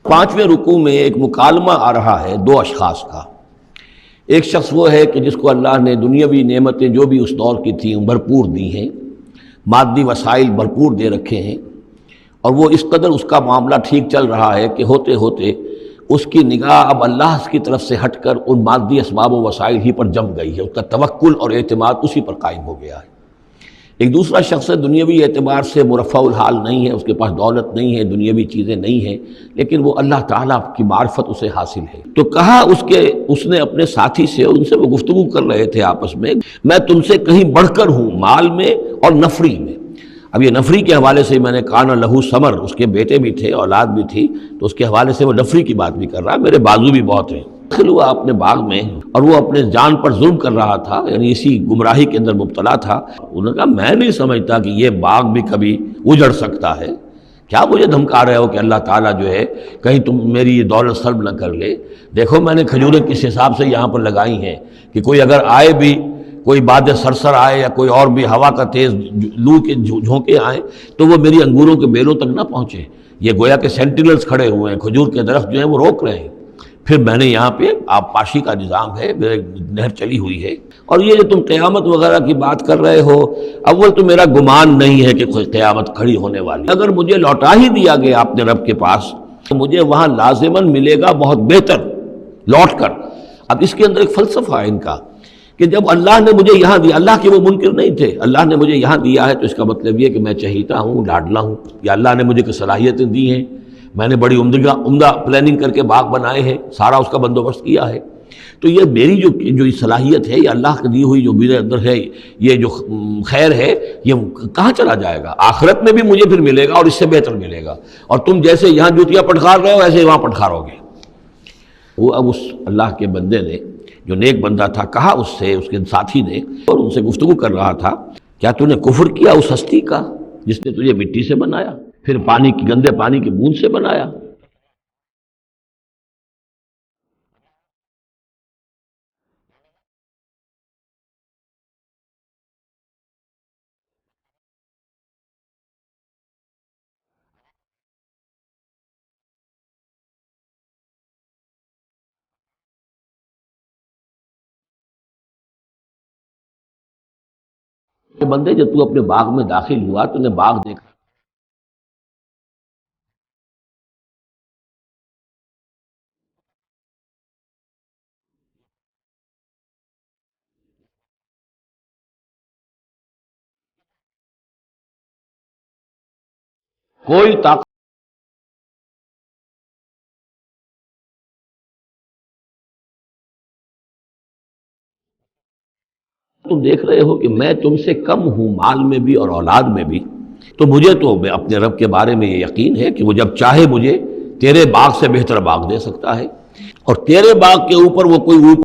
پانچویں رکوع میں ایک مکالمہ آ رہا ہے دو اشخاص کا۔ ایک شخص وہ ہے کہ جس کو اللہ نے دنیاوی نعمتیں جو بھی اس دور کی تھیں بھرپور دی ہیں، مادی وسائل بھرپور دے رکھے ہیں، اور وہ اس قدر اس کا معاملہ ٹھیک چل رہا ہے کہ ہوتے ہوتے اس کی نگاہ اب اللہ کی طرف سے ہٹ کر ان مادی اسباب و وسائل ہی پر جم گئی ہے، اس کا توکل اور اعتماد اسی پر قائم ہو گیا ہے۔ ایک دوسرا شخص ہے دنیاوی اعتبار سے مرفع الحال نہیں ہے، اس کے پاس دولت نہیں ہے، دنیاوی چیزیں نہیں ہیں، لیکن وہ اللہ تعالیٰ کی معرفت اسے حاصل ہے۔ تو کہا اس نے اپنے ساتھی سے، ان سے وہ گفتگو کر رہے تھے آپس میں تم سے کہیں بڑھ کر ہوں مال میں اور نفری میں۔ اب یہ نفری کے حوالے سے میں نے کانا لہو ثمر، اس کے بیٹے بھی تھے، اولاد بھی تھی، تو اس کے حوالے سے وہ نفری کی بات بھی کر رہا ہے، میرے بازو بھی بہت ہیں۔ داخل ہوا اپنے باغ میں اور وہ اپنے جان پر ظلم کر رہا تھا، یعنی اسی گمراہی کے اندر مبتلا تھا۔ انہوں نے کہا میں نہیں سمجھتا کہ یہ باغ بھی کبھی اجڑ سکتا ہے، کیا مجھے دھمکا رہے ہو کہ اللہ تعالیٰ جو ہے کہیں تم میری یہ دولت سلب نہ کر لے؟ دیکھو میں نے کھجوریں کس حساب سے یہاں پر لگائی ہیں کہ کوئی اگر آئے بھی، کوئی باد سرسر آئے یا کوئی اور بھی ہوا کا تیز لو کے جھونکے آئیں تو وہ میری انگوروں کے بیلوں تک نہ پہنچے۔ یہ گویا کہ سینٹینلز کھڑے ہوئے ہیں، کھجور کے درخت جو ہیں وہ روک رہے ہیں۔ پھر میں نے یہاں پہ آب پاشی کا نظام ہے، میرے نہر چلی ہوئی ہے، اور یہ جو تم قیامت وغیرہ کی بات کر رہے ہو، اول تو میرا گمان نہیں ہے کہ کوئی قیامت کھڑی ہونے والی۔ اگر مجھے لوٹا ہی دیا گیا اپنے رب کے پاس تو مجھے وہاں لازماً ملے گا بہت بہتر لوٹ کر۔ اب اس کے اندر ایک فلسفہ ہے ان کا کہ جب اللہ نے مجھے یہاں دیا، اللہ کے وہ منکر نہیں تھے، اللہ نے مجھے یہاں دیا ہے تو اس کا مطلب یہ کہ میں چہیتا ہوں، لاڈلا ہوں، یا اللہ نے مجھے کچھ صلاحیتیں دی ہیں، میں نے بڑی عمدہ پلاننگ کر کے باغ بنائے ہیں، سارا اس کا بندوبست کیا ہے، تو یہ میری جو صلاحیت ہے، یہ اللہ کی دی ہوئی جو میرے اندر ہے، یہ جو خیر ہے، یہ کہاں چلا جائے گا؟ آخرت میں بھی مجھے پھر ملے گا اور اس سے بہتر ملے گا، اور تم جیسے یہاں جوتیاں پٹخار رہے ہو ایسے ہی وہاں پٹخارو گے۔ وہ اب اس اللہ کے بندے نے، جو نیک بندہ تھا، کہا اس سے، اس کے ساتھی نے، اور ان سے گفتگو کر رہا تھا، کیا تو نے کفر کیا اس ہستی کا جس نے تجھے مٹی سے بنایا، پھر گندے پانی کی بوند سے بنایا؟ کہ بندے جب تو اپنے باغ میں داخل ہوا تو نے باغ دیکھا، کوئی طاقت تم دیکھ رہے ہو کہ میں تم سے کم ہوں مال میں بھی اور اولاد میں بھی، تو مجھے تو اپنے رب کے بارے میں یہ یقین ہے کہ وہ جب چاہے مجھے تیرے باغ سے بہتر باغ دے سکتا ہے، اور تیرے باغ کے اوپر وہ کوئی اوپر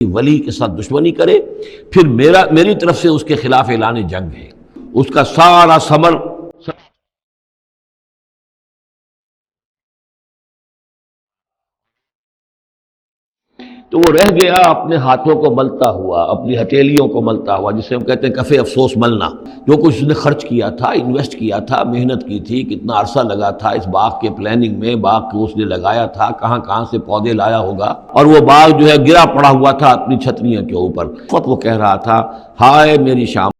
ولی کے ساتھ دشمنی کرے، پھر میری طرف سے اس کے خلاف اعلان جنگ ہے، اس کا سارا ثمر تو وہ رہ گیا اپنے ہاتھوں کو ملتا ہوا، اپنی ہتھیلیوں کو ملتا ہوا، جسے ہم کہتے ہیں کفِ افسوس ملنا۔ جو کچھ اس نے خرچ کیا تھا، انویسٹ کیا تھا، محنت کی تھی، کتنا عرصہ لگا تھا اس باغ کے پلاننگ میں، باغ کو اس نے لگایا تھا، کہاں کہاں سے پودے لایا ہوگا، اور وہ باغ جو ہے گرا پڑا ہوا تھا اپنی چھتریوں کے اوپر۔ وہ کہہ رہا تھا ہائے میری شام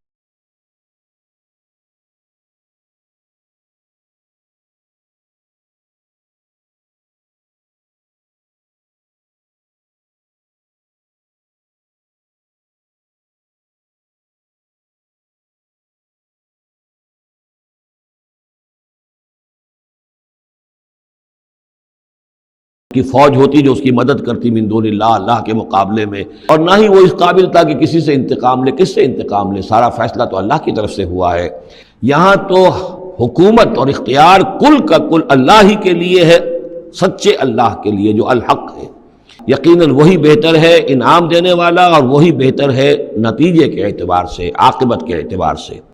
کی فوج ہوتی جو اس کی مدد کرتی من دون اللہ، اللہ کے مقابلے میں، اور نہ ہی وہ اس قابل تھا کہ کسی سے انتقام لے۔ کس سے انتقام لے؟ سارا فیصلہ تو اللہ کی طرف سے ہوا ہے۔ یہاں تو حکومت اور اختیار کل کا کل اللہ ہی کے لیے ہے، سچے اللہ کے لیے جو الحق ہے۔ یقیناً وہی بہتر ہے انعام دینے والا، اور وہی بہتر ہے نتیجے کے اعتبار سے، عاقبت کے اعتبار سے۔